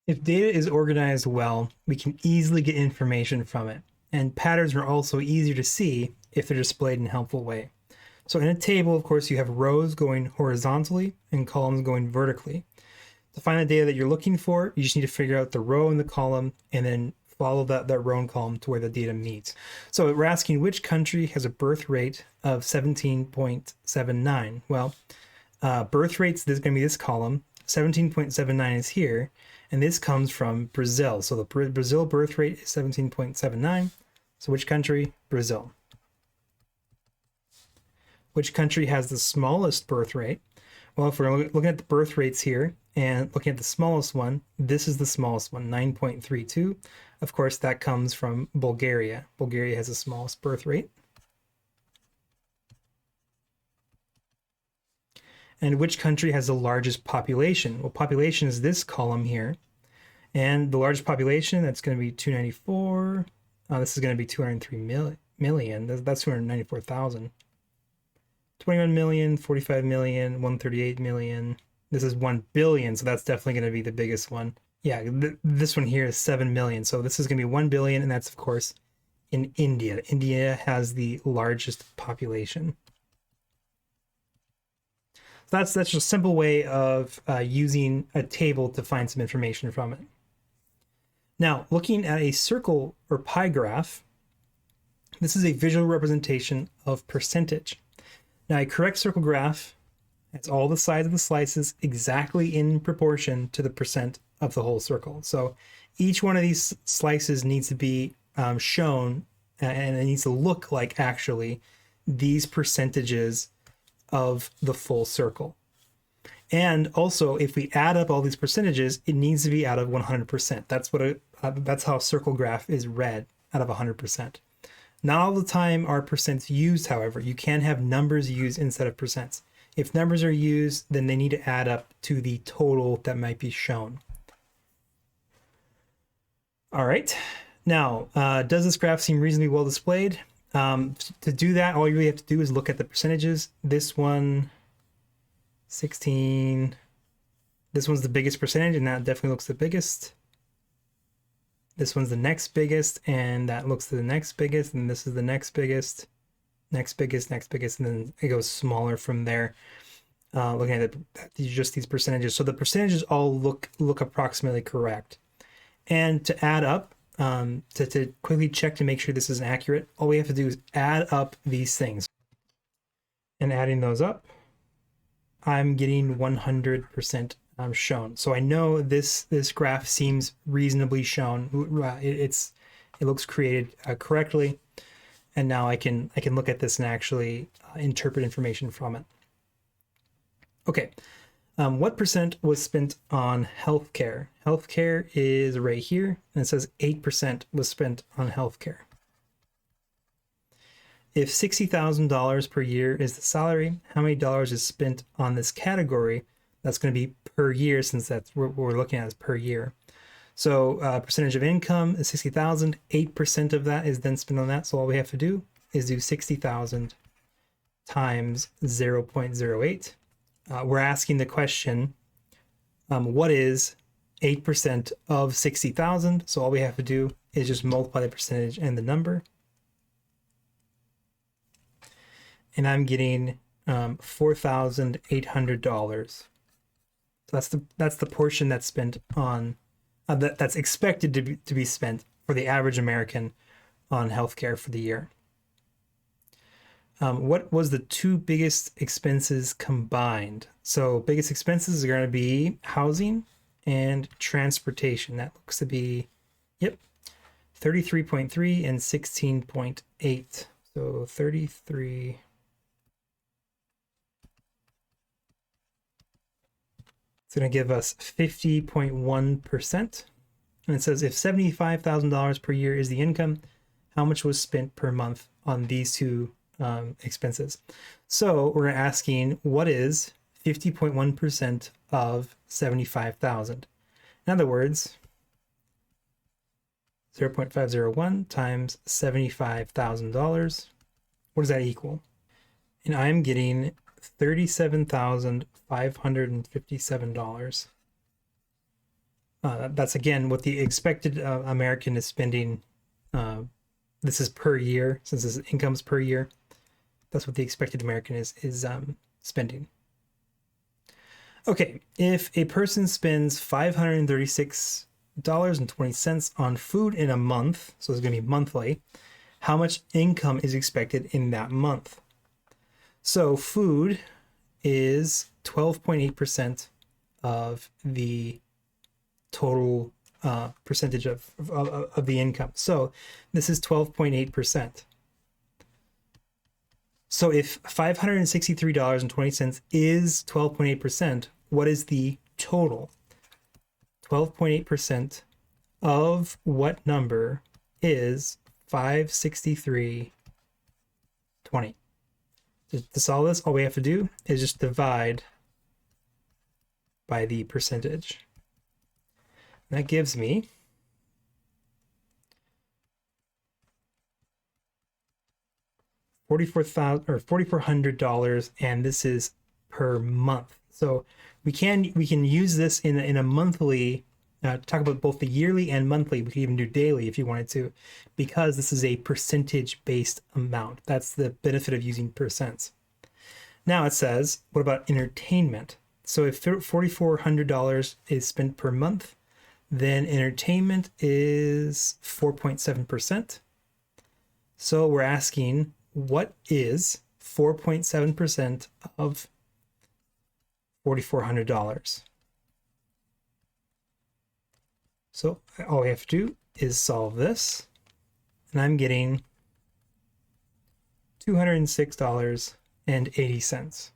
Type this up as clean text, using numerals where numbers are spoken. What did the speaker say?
If data is organized well, we can easily get information from it, and patterns are also easier to see if they're displayed in a helpful way. So in a table, of course, you have rows going horizontally and columns going vertically. To find the data that you're looking for, you just need to figure out the row and the column and then follow that row and column to where the data meets. So we're asking which country has a birth rate of 17.79. Well, birth rates, this is going to be this column. 17.79 is here, and this comes from Brazil. So the Brazil birth rate is 17.79. So which country? Brazil. Which country has the smallest birth rate? Well, if we're looking at the birth rates here and looking at the smallest one, this is the smallest one, 9.32. Of course, that comes from Bulgaria. Bulgaria has the smallest birth rate. And which country has the largest population? Well, population is this column here. And the largest population, that's going to be 294. This is going to be 203 million. That's 294,000. 21 million, 45 million, 138 million. This is 1 billion, so that's definitely going to be the biggest one. Yeah, this one here is 7 million. So this is going to be 1 billion, and that's, of course, in India. India has the largest population. So that's just a simple way of using a table to find some information from it. Now, looking at a circle or pie graph, this is a visual representation of percentage. Now, a correct circle graph has all the sides of the slices exactly in proportion to the percent of the whole circle. So each one of these slices needs to be shown, and it needs to look like actually these percentages of the full circle. And also, if we add up all these percentages, it needs to be out of 100%. That's how a circle graph is read, out of 100%. Not all the time are percents used, however. You can have numbers used instead of percents. If numbers are used, then they need to add up to the total that might be shown. All right. Now, does this graph seem reasonably well displayed? To do that, all you really have to do is look at the percentages. This one, 16. This one's the biggest percentage, and that definitely looks the biggest. This one's the next biggest, and that looks to the next biggest, and this is the next biggest, next biggest, next biggest, and then it goes smaller from there. Looking at just these percentages. So the percentages all look approximately correct. And to add up, to quickly check to make sure this is accurate, all we have to do is add up these things. And adding those up, I'm getting 100% shown. So I know this graph seems reasonably shown. It looks created correctly, and now I can look at this and actually interpret information from it. Okay, what percent was spent on healthcare? Healthcare is right here, and it says 8% was spent on healthcare. If $60,000 per year is the salary, how many dollars is spent on this category? That's going to be per year, since that's what we're looking at is per year. So percentage of income is 60,000. 8% of that is then spent on that. So all we have to do is do 60,000 times 0.08. We're asking the question, what is 8% of 60,000? So all we have to do is just multiply the percentage and the number. And I'm getting $4,800. So that's the portion that's spent on that's expected to be spent for the average American on healthcare for the year. What was the two biggest expenses combined? So biggest expenses are going to be housing and transportation. That looks to be, yep, 33.3 and 16.8. So 33. It's going to give us 50.1%. And it says if $75,000 per year is the income, how much was spent per month on these two expenses? So we're asking, what is 50.1% of 75,000? In other words, 0.501 times $75,000. What does that equal? And I'm getting $37,557. That's again what the expected American is spending. This is per year, since this income's per year. That's what the expected American is spending. Okay, if a person spends $536.20 on food in a month, so it's going to be monthly, how much income is expected in that month? So food is 12.8% of the total percentage of the income. So this is 12.8%. So if $563.20 is 12.8%, what is the total? 12.8% of what number is 563.20? To solve this, all we have to do is just divide by the percentage. And that gives me $4,400, and this is per month. So we can use this in a monthly. Talk about both the yearly and monthly. We could even do daily if you wanted to, because this is a percentage-based amount. That's the benefit of using percents. Now it says, what about entertainment? So if $4,400 is spent per month, then entertainment is 4.7%. So we're asking, what is 4.7% of $4,400? So all we have to do is solve this, and I'm getting $206.80.